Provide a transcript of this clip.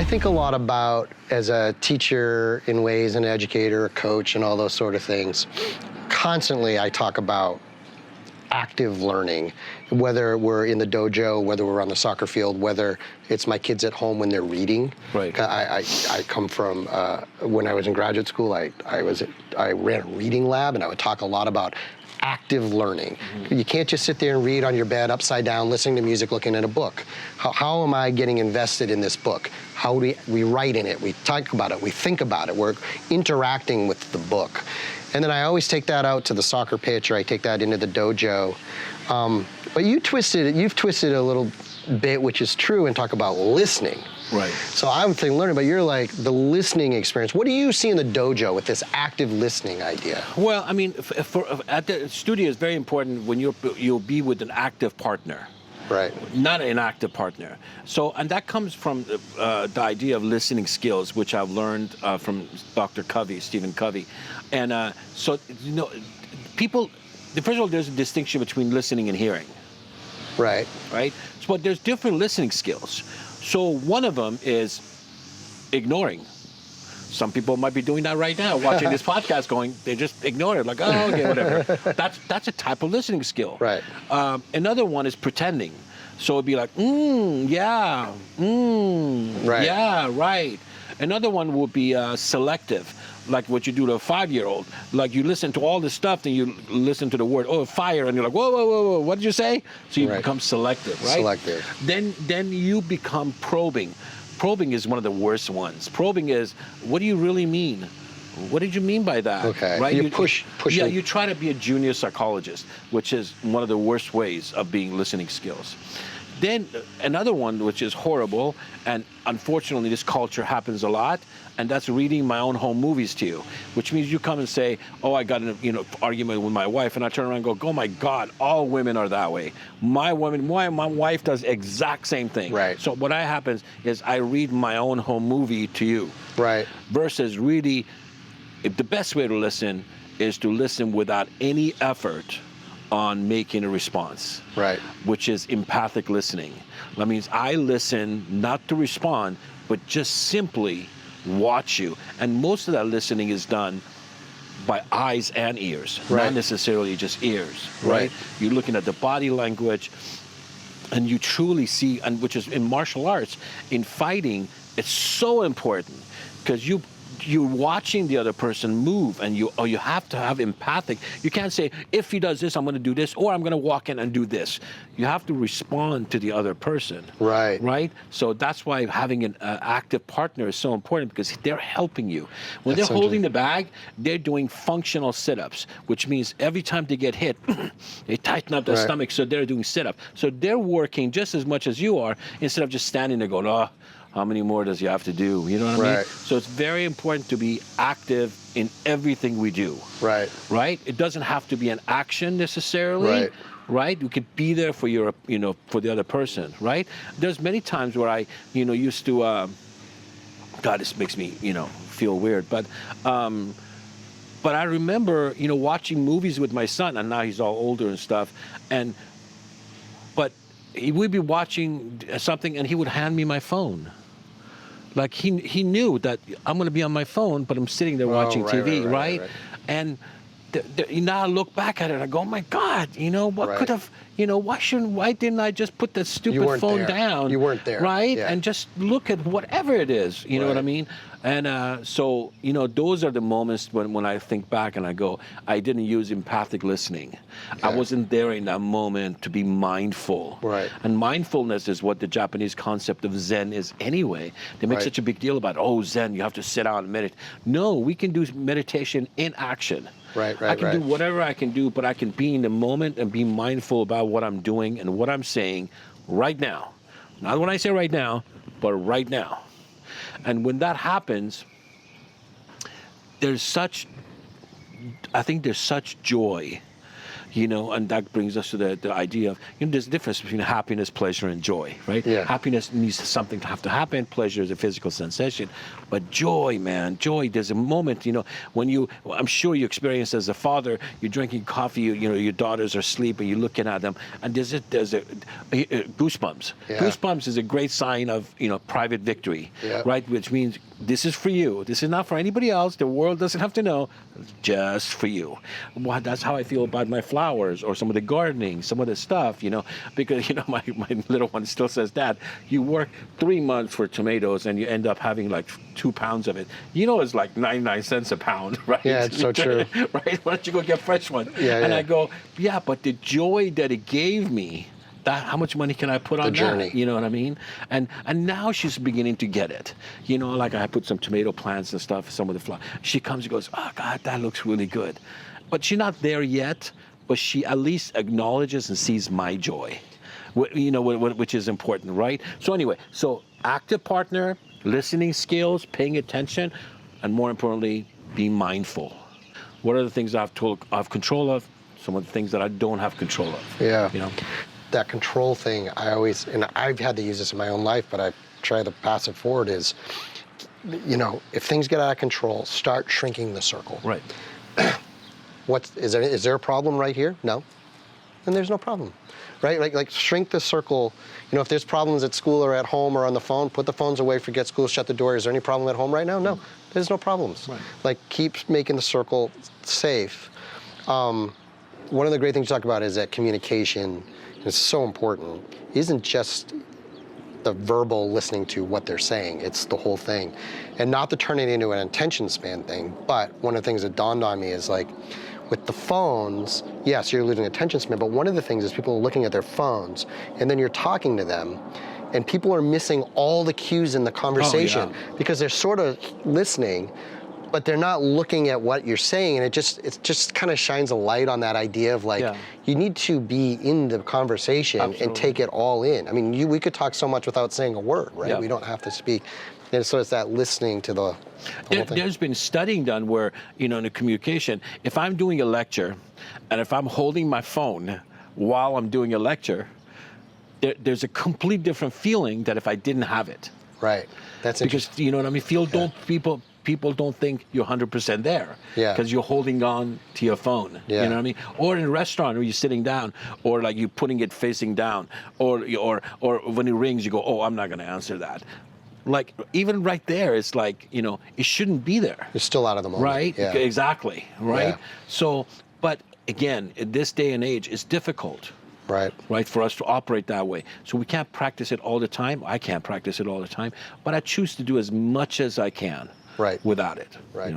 think a lot about, as a teacher in ways, an educator, a coach, and all those sort of things. Constantly, I talk about active learning, whether we're in the dojo, whether we're on the soccer field, whether it's my kids at home when they're reading. Right. I come from, when I was in graduate school, I ran a reading lab, and I would talk a lot about active learning. Mm-hmm. You can't just sit there and read on your bed upside down, listening to music, looking at a book. How am I getting invested in this book? How do we write in it? We talk about it. We think about it. We're interacting with the book. And then I always take that out to the soccer pitch, or I take that into the dojo. But you've twisted it a little bit, which is true, and talk about listening. Right. So I'm thinking learning, but you're like the listening experience. What do you see in the dojo with this active listening idea? Well, I mean, at the studio, it's very important when you'll be with an active partner. Right. Not an active partner. So, and that comes from the idea of listening skills, which I've learned from Dr. Covey, Stephen Covey. And so, you know, people, first of all, there's a distinction between listening and hearing. Right. Right? So, but there's different listening skills. So one of them is ignoring. Some people might be doing that right now, watching this podcast going, they just ignore it, like, oh, okay, whatever. That's a type of listening skill. Right. Another one is pretending. So it'd be like, yeah, right. Yeah, right. Another one would be selective, like what you do to a 5-year-old. Like you listen to all this stuff, then you listen to the word, oh, fire, and you're like, whoa, whoa, whoa, whoa, what did you say? So you become selective, right? Selective. Then you become probing. Probing is one of the worst ones. Probing is, what do you really mean? What did you mean by that? Okay. Right? You push. Yeah, you try to be a junior psychologist, which is one of the worst ways of being listening skills. Then another one, which is horrible, and unfortunately this culture happens a lot, and that's reading my own home movies to you, which means you come and say, oh, I got an argument with my wife, and I turn around and go, oh my God, all women are that way. My wife does exact same thing. Right. So what happens is I read my own home movie to you. Right. Versus really, the best way to listen is to listen without any effort on making a response. Right. Which is empathic listening. That means I listen not to respond, but just simply watch you. And most of that listening is done by eyes and ears, not necessarily just ears, right? You're looking at the body language, and you truly see, and which is in martial arts, in fighting, it's so important because you're watching the other person move, and you have to have empathic. You can't say, if he does this, I'm going to do this, or I'm going to walk in and do this. You have to respond to the other person. Right. Right? So that's why having an active partner is so important, because they're helping you. When they're holding the bag, they're doing functional sit-ups, which means every time they get hit, they tighten up their stomach, so they're doing sit-up. So they're working just as much as you are, instead of just standing there going, oh, how many more does you have to do? You know what I mean? So it's very important to be active in everything we do. Right. Right? It doesn't have to be an action necessarily. Right? You could be there for your, for the other person. Right? There's many times where I, used to, God, this makes me, feel weird. But I remember, watching movies with my son, and now he's all older and stuff. But we'd be watching something, and he would hand me my phone. Like he knew that I'm going to be on my phone, but I'm sitting there watching TV, right? And now I look back at it, and I go, oh my God, what could have, why didn't I just put that stupid phone down? You weren't there. Right? Yeah. And just look at whatever it is, you know what I mean? And so, those are the moments when I think back and I go, I didn't use empathic listening. Okay. I wasn't there in that moment to be mindful. Right. And mindfulness is what the Japanese concept of Zen is anyway. They make such a big deal about, Zen, you have to sit down and meditate. No, we can do meditation in action. I can do whatever I can do, but I can be in the moment and be mindful about what I'm doing and what I'm saying right now. Not when I say right now, but right now. And when that happens, there's such joy. and that brings us to the idea of, there's a difference between happiness, pleasure, and joy, right? Yeah. Happiness needs something to have to happen. Pleasure is a physical sensation. But joy, man, joy, there's a moment, when I'm sure you experienced as a father, you're drinking coffee, your daughters are asleep, and you're looking at them, and there's a goosebumps. Yeah. Goosebumps is a great sign of, private victory, Yeah. right? Which means this is for you. This is not for anybody else. The world doesn't have to know. It's just for you. Well, that's how I feel about my flowers or some of the gardening, some of the stuff, because, my little one still says, Dad, you work 3 months for tomatoes and you end up having like 2 pounds of it. It's like 99 cents a pound, right? Yeah, it's so true. Right? Why don't you go get fresh one? Yeah, and yeah. I go, yeah, but the joy that it gave me, how much money can I put on The journey. that? You know what I mean? And now she's beginning to get it. Like I put some tomato plants and stuff, some of the flowers. She comes and goes, oh, God, that looks really good. But she's not there yet, but she at least acknowledges and sees my joy, which is important, right? So anyway, active partner, listening skills, paying attention, and more importantly, be mindful. What are the things I have control of? Some of the things that I don't have control of. Yeah. That control thing, and I've had to use this in my own life, but I try to pass it forward, is, if things get out of control, start shrinking the circle. Right. Is there a problem right here? No. Then there's no problem, right? Like shrink the circle. If there's problems at school or at home or on the phone, put the phones away, forget school, shut the door. Is there any problem at home right now? No, there's no problems. Right. Like, keep making the circle safe. One of the great things you talk about is that communication is so important. It isn't just the verbal listening to what they're saying, it's the whole thing. And not to turn it into an attention span thing, but one of the things that dawned on me is, like, with the phones, yes, you're losing attention span, but one of the things is people are looking at their phones, and then you're talking to them, and people are missing all the cues in the conversation because they're sort of listening, but they're not looking at what you're saying, and it just kind of shines a light on that idea of, like, you need to be in the conversation and take it all in. I mean, we could talk so much without saying a word, right? Yeah. We don't have to speak. And so it's that listening to the whole thing. There's been studying done where, in the communication, if I'm doing a lecture and if I'm holding my phone while I'm doing a lecture, there's a complete different feeling than if I didn't have it. Right. That's interesting. Because, you know what I mean? People don't think you're 100% there. Yeah. Because you're holding on to your phone. Yeah. You know what I mean? Or in a restaurant where you're sitting down, or like you're putting it facing down, or when it rings, you go, oh, I'm not going to answer that. Like, even right there, it's like, it shouldn't be there. You're still out of the moment. Right? Yeah. Exactly. Right? Yeah. So, but again, in this day and age, it's difficult. Right. For us to operate that way. So we can't practice it all the time. I can't practice it all the time, but I choose to do as much as I can. Right. Without it. Right.